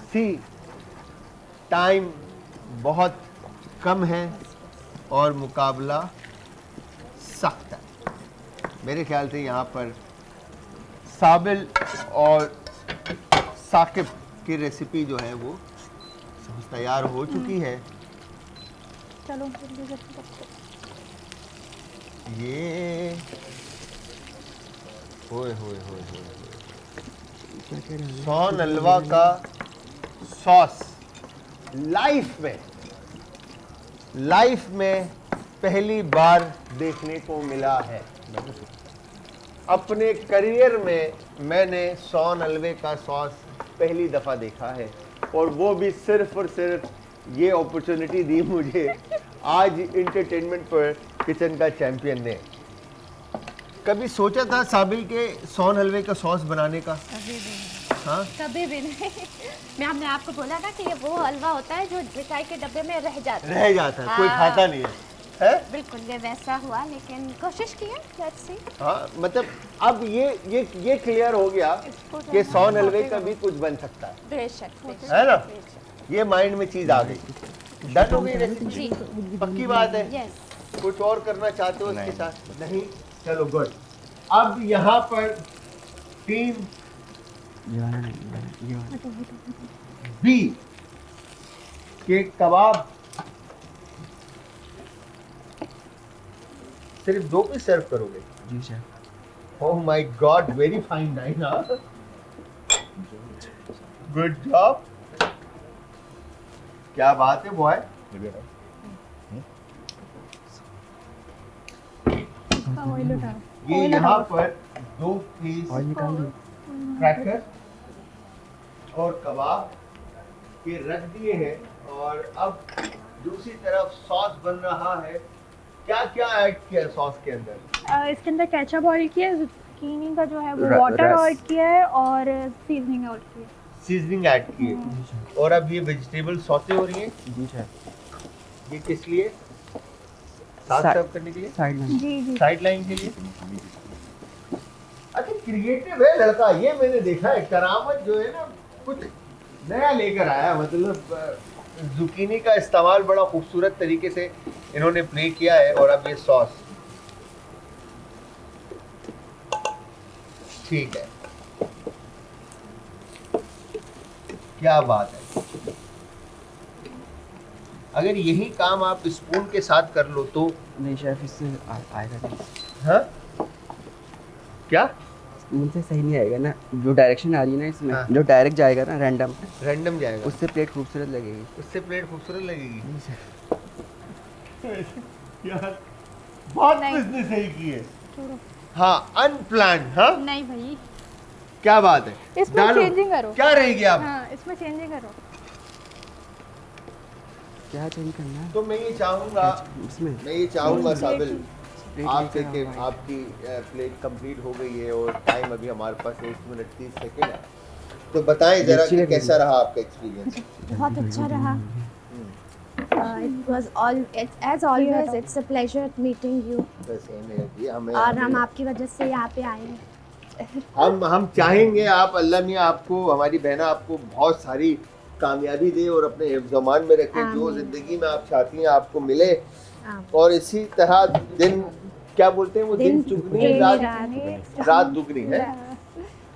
टाइम बहुत कम है और मुकाबला सख्त है, मेरे ख्याल से यहाँ पर साबिल और साकिब की रेसिपी जो है वो तैयार हो चुकी है। चलो जल्दी जल्दी करते। ये होए होए होए होए क्या कह रहे हैं? सौन हलवा का सॉस लाइफ में पहली बार देखने को मिला है। अपने करियर में मैंने सौन हलवे का सॉस पहली दफ़ा देखा है, और वो भी सिर्फ और सिर्फ ये अपॉर्चुनिटी दी मुझे आज इंटरटेनमेंट पर किचन का चैंपियन ने। कभी सोचा था साबिल के सौन हलवे का सॉस बनाने का? हाँ, कभी भी नहीं। मैं हमने आपको बोला ना कि ये वो हलवा होता है जो मिठाई के डब्बे में रह जाता है। कोई हाँ। खाता नहीं है? बिल्कुल ये वैसा हुआ, लेकिन कोशिश की है, लेट्स सी। हाँ, मतलब अब ये क्लियर हो गया कि सौन हलवे का भी कुछ बन सकता है बेशक है ना? बेशक। ये माइंड में चीज आ गई। डन हो गई रेसिपी? जी पक्की बात है? यस। कुछ और करना चाहते हो इसके साथ? नहीं, चलो गुड। अब यहाँ पर टीम ये वाला नहीं, ये वाला। बी के कबाब सिर्फ 2 पीस सर्व करोगे? जी chef. Oh my god, very fine dine. Good job, क्या बात है बॉय। इसका ऑयल उठा। ये यहाँ पर 2 पीस ऑयल निकाल दो। क्रैकर और कबाब के रख दिए हैं, और अब दूसरी तरफ सॉस बन रहा है। क्या क्या ऐड किया सॉस के अंदर? इसके अंदर केचप ऑयल किया है, zucchini का जो है वो र- वाटर रस। ऐड किया है और सीजनिंग ऐड की है। सीजनिंग ऐड की है, और अब ये वेजिटेबल सौते हो रही है। जी शेफ। ये किस लिए? साथ सा- सर्व करने के लिए, साइड में। जी जी। साइड लाइन के लिए। अच्छा, क्रिएटिव है लड़का, ये मैंने देखा है। करामत जो है ना, कुछ नया लेकर आया। मतलब जुकीनी का इस्तेमाल बड़ा खूबसूरत तरीके से इन्होंने प्ले किया है, और अब ये सॉस ठीक है। क्या बात है। अगर यही काम आप स्पून के साथ कर लो तो नहीं शेफ, इससे आएगा नहीं। हाँ, क्या स्पून से सही नहीं आएगा ना, जो डायरेक्शन आ रही है ना इसमें, हाँ। जो डायरेक्ट जाएगा ना रैंडम, रैंडम जाएगा, उससे प्लेट खूबसूरत लगेगी। उससे प्लेट खूबसूरत लगेगी। यार बहुत किसने सही की है। हाँ अनप्लान, हाँ नहीं भाई, क्या बात है। इसमें डालो। चेंजिंग करो। क्या रहेगी आप। हाँ, इसमें चेंजिंग करो। क्या चेंज करना है तो मैं ये चाहूंगा, इसमें? मैं ये चाहूंगा साबिल, प्लेट आपसे लेके कि आओ भाई। आपकी प्लेट कंप्लीट हो गई है और टाइम अभी हमारे पास 1 मिनट 30 सेकेंड है, तो बताएं जरा अच्छी कि लगेगी। कैसा रहा आपका एक्सपीरियंस। बहुत अच्छा रहा। It was all as always it's a pleasure meeting you बस ये जी हमें और हम आपकी वजह से यहाँ पे आए हैं। हम चाहेंगे आप अल्लाह मियाँ आपको, हमारी बहना आपको बहुत सारी कामयाबी दे और अपने हिफ्ज़-ओ-मान में रखे, जो आमीन। जिंदगी में आप चाहती हैं आपको मिले, आमीन। और इसी तरह दिन क्या बोलते हैं वो दिन दिन चुगनी दुगनी रात दुगनी है,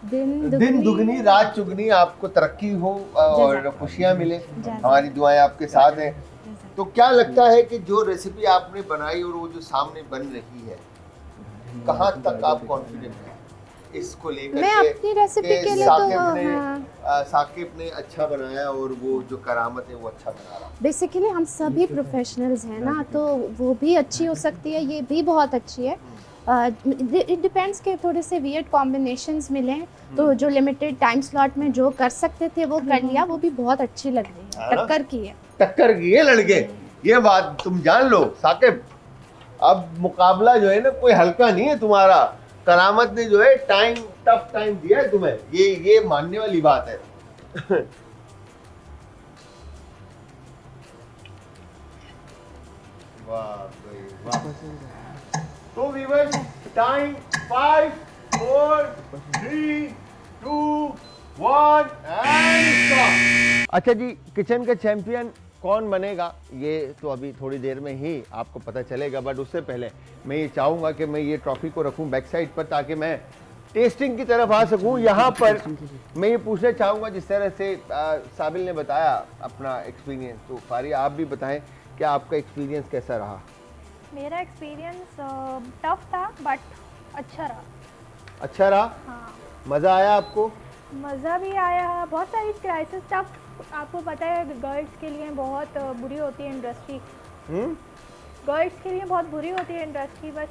दिन दुगनी रात चुगनी, आपको तरक्की हो और खुशियाँ मिले, हमारी दुआएं आपके साथ हैं। तो क्या लगता है कि जो रेसिपी आपने बनाई और वो जो सामने बन रही है, कहाँ तक आप कॉन्फिडेंट हैं इसको लेकर मैं के अपनी रेसिपी कि के लिए तो साकिब ने अच्छा बनाया और वो जो करामत है वो अच्छा बना रहा। बेसिकली हम सभी प्रोफेशनल्स हैं ना, तो वो भी अच्छी हो सकती है, ये भी बहुत अच्छी है। इट डिपेंड्स के थोड़े से वियर्ड कॉम्बिनेशंस मिले हैं, तो जो लिमिटेड टाइम स्लॉट में जो कर सकते थे वो कर लिया, वो भी बहुत अच्छी लग रही है, टक्कर की है। टक्कर की है लड़के, ये बात तुम जान लो साकिब। अब मुकाबला जो है ना कोई हल्का नहीं है तुम्हारा, करामत ने जो है टफ टाइम दिया है तुम्हें, ये मानने वाली बात है। वाह भाई वाह। तो व्यूअर्स टाइम 5 4 3 2 1 एंड स्टॉप। अच्छा जी, किचन का चैंपियन कौन बनेगा ये तो अभी थोड़ी देर में ही आपको पता चलेगा, बट उससे पहले मैं ये चाहूँगा कि मैं ये ट्रॉफी को रखूँ बैक साइड पर, ताकि मैं टेस्टिंग की तरफ आ सकूँ। यहाँ पर मैं ये पूछना चाहूँगा, जिस तरह से साबिल ने बताया अपना एक्सपीरियंस, तो फारिया आप भी बताएं कि आपका एक्सपीरियंस कैसा रहा। मेरा एक्सपीरियंस टफ था बट अच्छा रहा। अच्छा रहा, हाँ, मज़ा आया आपको। मज़ा भी आया। बहुत सारी क्राइसिस टफ, आपको पता है गर्ल्स के लिए बहुत बुरी होती है इंडस्ट्री। गर्ल्स के लिए बहुत बुरी होती है इंडस्ट्री। बस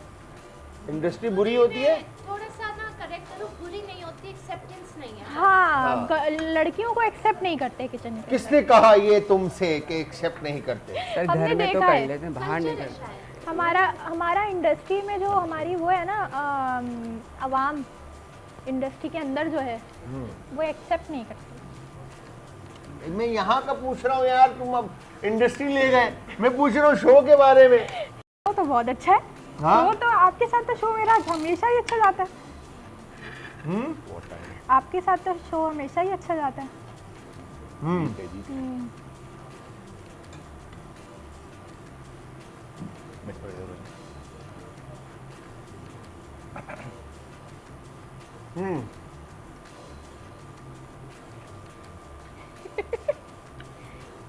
इंडस्ट्री बुरी होती है, थोड़ा सा ना करेक्ट करो, बुरी नहीं होती, एक्सेप्टेंस नहीं है। हाँ, लड़कियों को एक्सेप्ट नहीं करते किचन में। किसने कहा ये तुमसे कि एक्सेप्ट नहीं करते। सर हमने घर में तो देखा कर है। लेते हैं, बाहर नहीं करते। हमारा इंडस्ट्री में जो हमारी वो है ना, अवाम इंडस्ट्री के अंदर जो है वो एक्सेप्ट नहीं करती। मैं यहाँ का पूछ रहा हूँ यार, तुम अब इंडस्ट्री ले गए, मैं पूछ रहा हूँ शो के बारे में। वो तो बहुत अच्छा है। हाँ? वो तो आपके साथ तो शो मेरा हमेशा ही अच्छा जाता है। आपके साथ तो शो हमेशा ही अच्छा जाता है।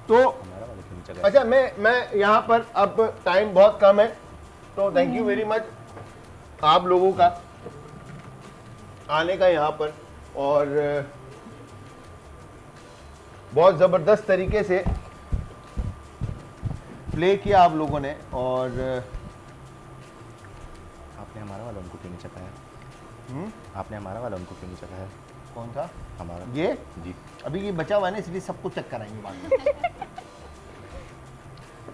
तो अच्छा, मैं यहाँ पर, अब टाइम बहुत कम है, तो थैंक यू वेरी मच आप लोगों का आने का यहाँ पर, और बहुत ज़बरदस्त तरीके से प्ले किया आप लोगों ने। और आपने हमारा वाला उनको क्यों नहीं चखाया? आपने हमारा वाला उनको क्यों नहीं चखाया? कौन था हमारा ये? जी। अभी ये बचा हुआ है ना, इसलिए सबको चेक कराएंगे बाद में।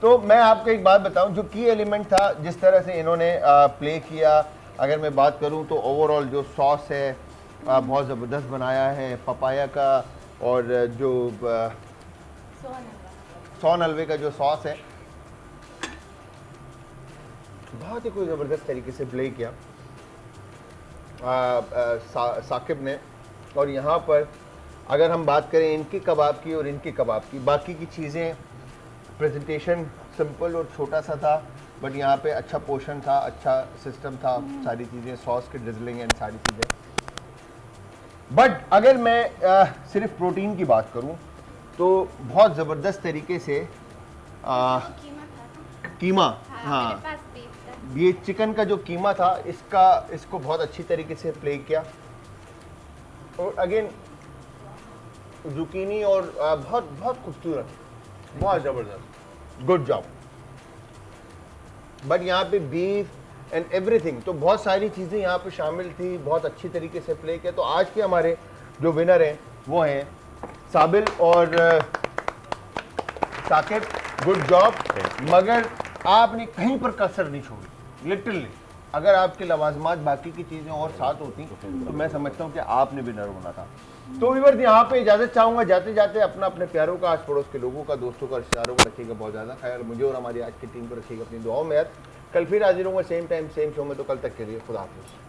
तो मैं आपको एक बात बताऊं, जो की एलिमेंट था, जिस तरह से इन्होंने प्ले किया, अगर मैं बात करूं तो ओवरऑल जो सॉस है बहुत ज़बरदस्त बनाया है पपाया का, और जो सोन हलवे का जो सॉस है बहुत ही कोई ज़बरदस्त तरीके से प्ले किया साकिब ने। और यहाँ पर अगर हम बात करें इनके कबाब की और इनके कबाब की, बाकी की चीज़ें प्रेजेंटेशन सिंपल और छोटा सा था, बट यहाँ पे अच्छा पोर्शन था, अच्छा सिस्टम था, सारी चीज़ें, सॉस के ड्रिजलिंग एंड सारी चीज़ें। बट अगर मैं सिर्फ प्रोटीन की बात करूँ तो बहुत ज़बरदस्त तरीके से कीमा, हाँ ये चिकन का जो कीमा था इसको बहुत अच्छी तरीके से प्ले किया, और अगेन जुकीनी और बहुत बहुत खूबसूरत, बहुत ज़बरदस्त, गुड जॉब। बट यहाँ पे बीफ एंड एवरीथिंग, तो बहुत सारी चीज़ें यहाँ पे शामिल थी, बहुत अच्छी तरीके से प्ले किया। तो आज के हमारे जो विनर हैं वो हैं साबिल और साकिब, गुड जॉब। मगर आपने कहीं पर कसर नहीं छोड़ी, लिटरली। अगर आपके लवाजमात बाकी की चीज़ें और साथ होती तो मैं समझता हूँ कि आपने विनर होना था। तो व्यूअर्स, यहाँ पे इजाज़त चाहूँगा, जाते जाते अपना अपने प्यारों का, आस पड़ोस के लोगों का, दोस्तों का, रिश्तेदारों का रखिएगा बहुत ज़्यादा ख्याल, मुझे और हमारी आज की टीम को रखिएगा अपनी दुआओं में यार। कल फिर हाजिर होंगे सेम टाइम सेम शो में, तो कल तक के लिए खुदा हाफिज़।